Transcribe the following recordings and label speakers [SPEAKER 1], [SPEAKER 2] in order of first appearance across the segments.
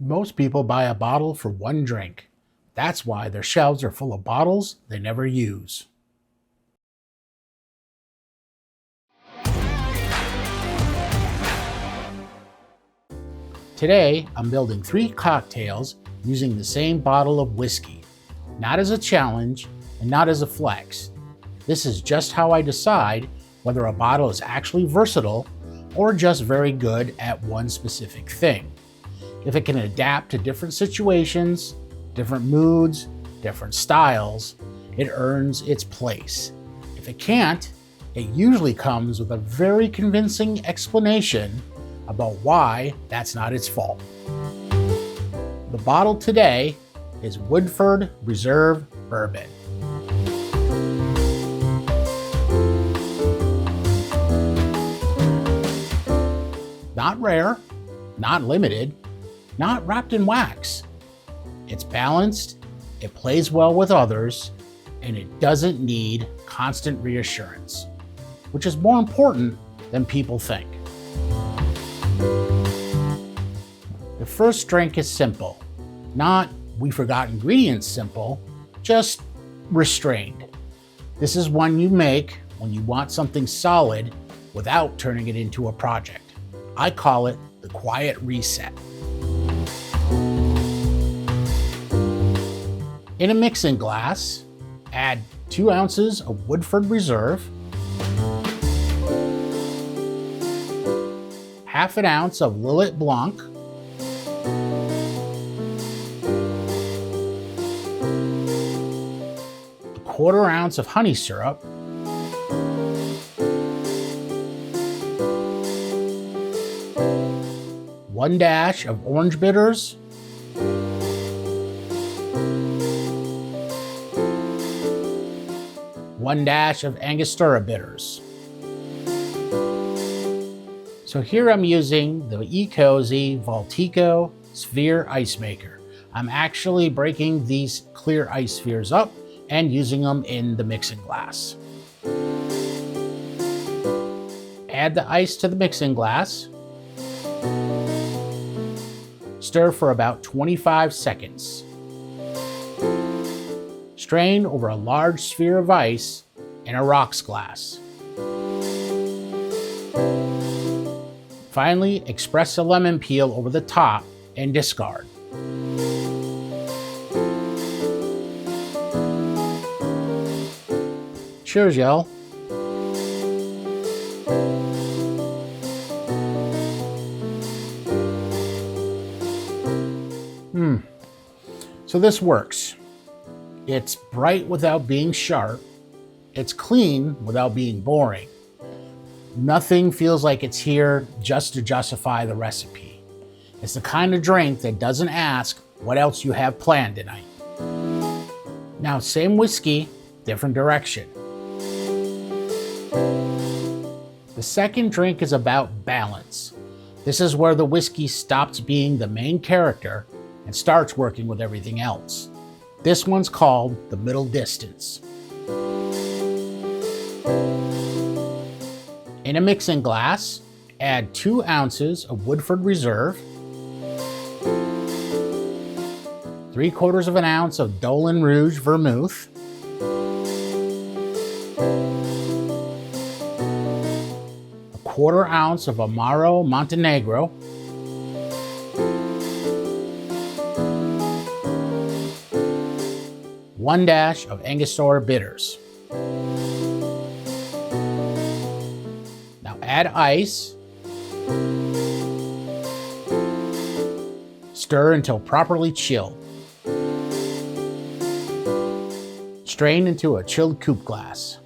[SPEAKER 1] Most people buy a bottle for one drink. That's why their shelves are full of bottles they never use. Today, I'm building 3 cocktails using the same bottle of whiskey. Not as a challenge and not as a flex. This is just how I decide whether a bottle is actually versatile or just very good at one specific thing. If it can adapt to different situations, different moods, different styles, it earns its place. If it can't, it usually comes with a very convincing explanation about why that's not its fault. The bottle today is Woodford Reserve Bourbon. Not rare, not limited, not wrapped in wax. It's balanced, it plays well with others, and it doesn't need constant reassurance, which is more important than people think. The first drink is simple. Not we forgot ingredients simple, just restrained. This is one you make when you want something solid without turning it into a project. I call it the quiet reset. In a mixing glass, add 2 ounces of Woodford Reserve, half an ounce of Lillet Blanc, a 1/4 ounce of honey syrup, one dash of orange bitters, one dash of Angostura bitters. So here I'm using the ecozy Vaultico sphere ice maker. I'm actually breaking these clear ice spheres up and using them in the mixing glass. Add the ice to the mixing glass. Stir for about 25 seconds. Strain over a large sphere of ice in a rocks glass. Finally, express a lemon peel over the top and discard. Cheers, y'all. So this works. It's bright without being sharp. It's clean without being boring. Nothing feels like it's here just to justify the recipe. It's the kind of drink that doesn't ask what else you have planned tonight. Now, same whiskey, different direction. The second drink is about balance. This is where the whiskey stops being the main character and starts working with everything else. This one's called the middle distance. In a mixing glass, add 2 ounces of Woodford Reserve, 3/4 of an ounce of Dolan Rouge vermouth, a 1/4 ounce of Amaro Montenegro, one dash of Angostura bitters. Now add ice. Stir until properly chilled. Strain into a chilled coupe glass.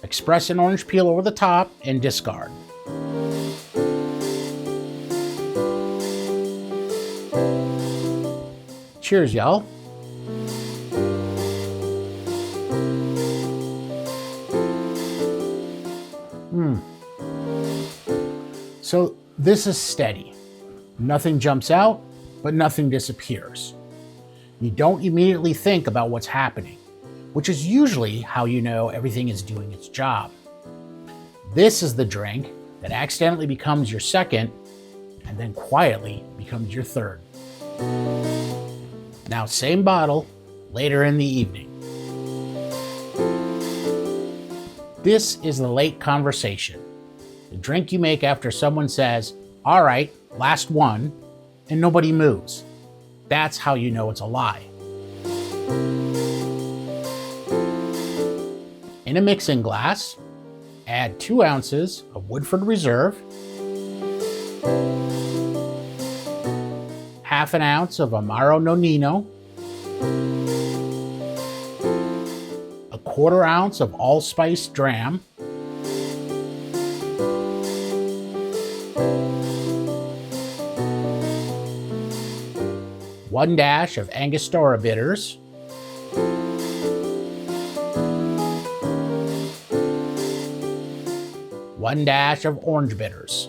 [SPEAKER 1] Express an orange peel over the top and discard. Cheers, y'all. So this is steady. Nothing jumps out, but nothing disappears. You don't immediately think about what's happening, which is usually how you know everything is doing its job. This is the drink that accidentally becomes your second and then quietly becomes your third. Now, same bottle, later in the evening. This is the late conversation. The drink you make after someone says, "All right, last one," and nobody moves. That's how you know it's a lie. In a mixing glass, add 2 ounces of Woodford Reserve, half an ounce of Amaro Nonino, a 1/4 ounce of allspice dram, one dash of Angostura bitters, one dash of orange bitters.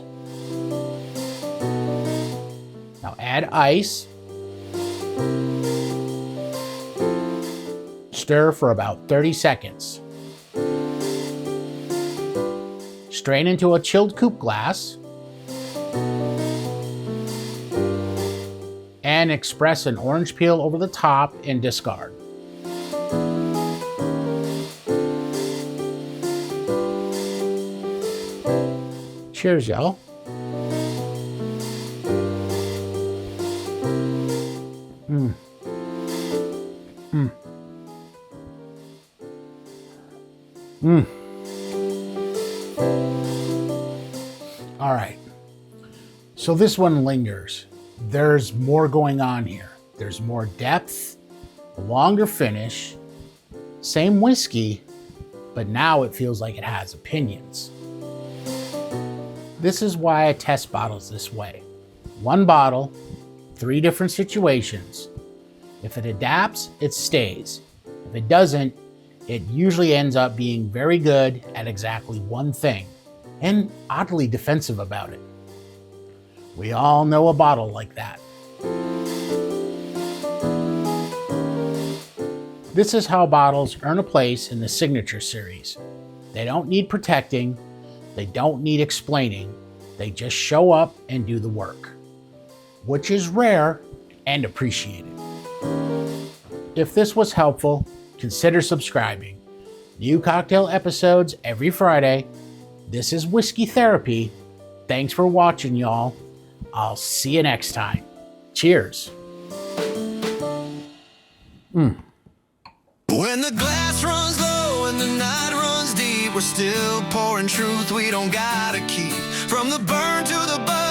[SPEAKER 1] Now add ice. Stir for about 30 seconds. Strain into a chilled coupe glass and express an orange peel over the top and discard. Cheers, y'all. All right, so this one lingers. There's more going on here. There's more depth, a longer finish, same whiskey, but now it feels like it has opinions. This is why I test bottles this way. 1 bottle, 3 different situations. If it adapts, it stays. If it doesn't, it usually ends up being very good at exactly one thing, and oddly defensive about it. We all know a bottle like that. This is how bottles earn a place in the Signature series. They don't need protecting, they don't need explaining, they just show up and do the work, which is rare and appreciated. If this was helpful, consider subscribing. New cocktail episodes every Friday. This is Whiskey Therapy. Thanks for watching, y'all. I'll see you next time. Cheers.
[SPEAKER 2] When the glass runs low and the night runs deep, we're still pouring truth we don't gotta keep. From the burn to the bud.